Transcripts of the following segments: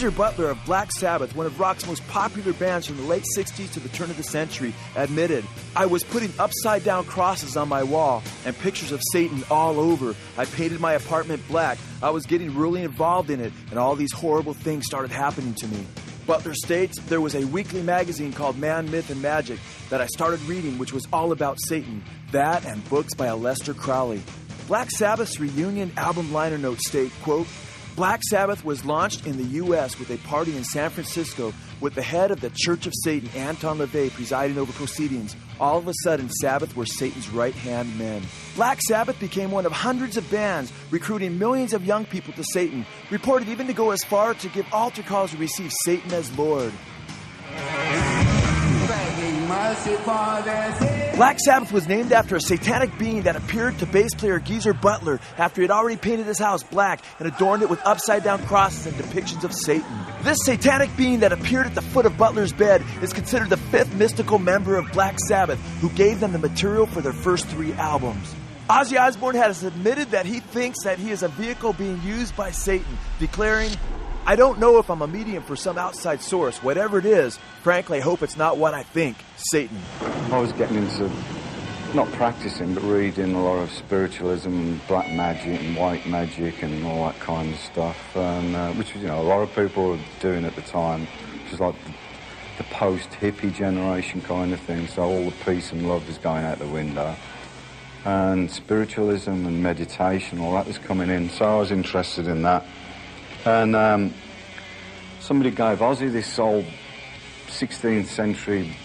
Geezer Butler of Black Sabbath, one of rock's most popular bands from the late 60s to the turn of the century, admitted, "I was putting upside-down crosses on my wall and pictures of Satan all over. I painted my apartment black. I was getting really involved in it, and all these horrible things started happening to me." Butler states, "There was a weekly magazine called Man, Myth, and Magic that I started reading, which was all about Satan. That and books by Aleister Crowley." Black Sabbath's reunion album liner notes state, quote, "Black Sabbath was launched in the U.S. with a party in San Francisco with the head of the Church of Satan, Anton LaVey, presiding over proceedings. All of a sudden, Sabbath were Satan's right-hand men." Black Sabbath became one of hundreds of bands recruiting millions of young people to Satan, reported even to go as far to give altar calls to receive Satan as Lord. Black Sabbath was named after a satanic being that appeared to bass player Geezer Butler after he had already painted his house black and adorned it with upside-down crosses and depictions of Satan. This satanic being that appeared at the foot of Butler's bed is considered the fifth mystical member of Black Sabbath, who gave them the material for their first 3 albums. Ozzy Osbourne has admitted that he thinks that he is a vehicle being used by Satan, declaring, "I don't know if I'm a medium for some outside source. Whatever it is, frankly, I hope it's not what I think. Satan." I was getting into, not practicing, but reading a lot of spiritualism and black magic and white magic and all that kind of stuff, and, which, a lot of people were doing at the time, which is like the post-hippie generation kind of thing, so all the peace and love was going out the window. And spiritualism and meditation, all that was coming in, so I was interested in that. And somebody gave Ozzy this old 16th century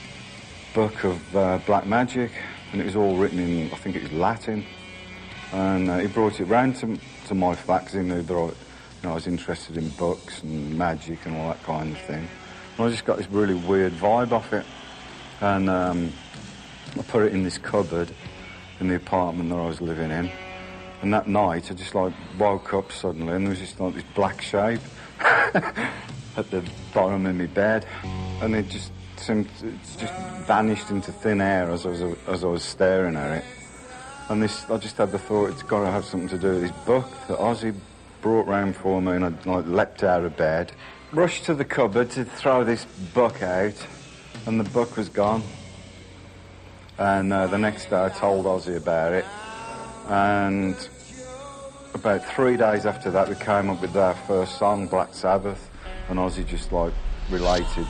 book of black magic, and it was all written in, I think it was Latin. And he brought it round to my flat because he knew that I was interested in books and magic and all that kind of thing. And I just got this really weird vibe off it. And I put it in this cupboard in the apartment that I was living in. And that night, I just woke up suddenly, and there was just this black shape at the bottom of my bed, and it just vanished into thin air as I was staring at it. And I just had the thought, it's got to have something to do with this book that Ozzy brought round for me, and I leapt out of bed, rushed to the cupboard to throw this book out, and the book was gone. And the next day, I told Ozzy about it. And about 3 days after that, we came up with our first song, Black Sabbath, and Ozzy just related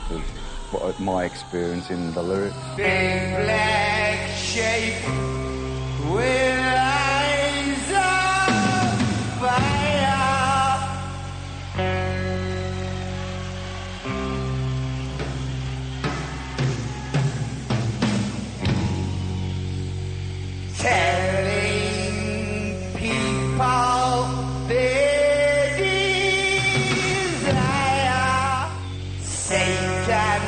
my experience in the lyrics. Big black shape with eyes of fire, telling people their desire, Satan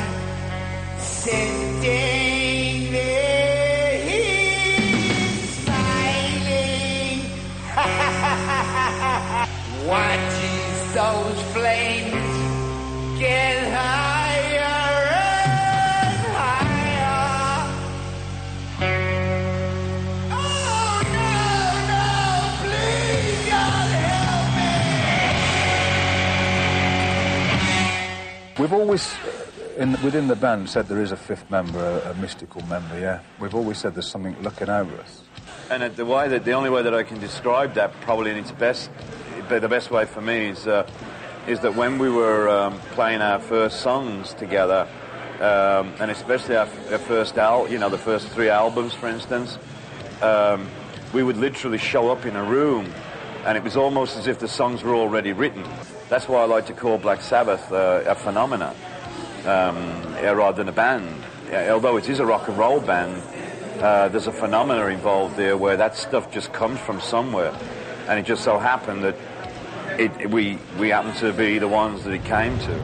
sitting there, he's smiling, watches those flames get higher and higher. Oh no, please God help me. We've always within the band said there is a fifth member, a mystical member, yeah. We've always said there's something looking over us. And the only way that I can describe that, probably in its best, the best way for me is that when we were playing our first songs together, and especially our first the first 3 albums, for instance, we would literally show up in a room, and it was almost as if the songs were already written. That's why I like to call Black Sabbath a phenomenon. Rather than a band. Although it is a rock and roll band, there's a phenomena involved there where that stuff just comes from somewhere, and it just so happened that we happen to be the ones that it came to.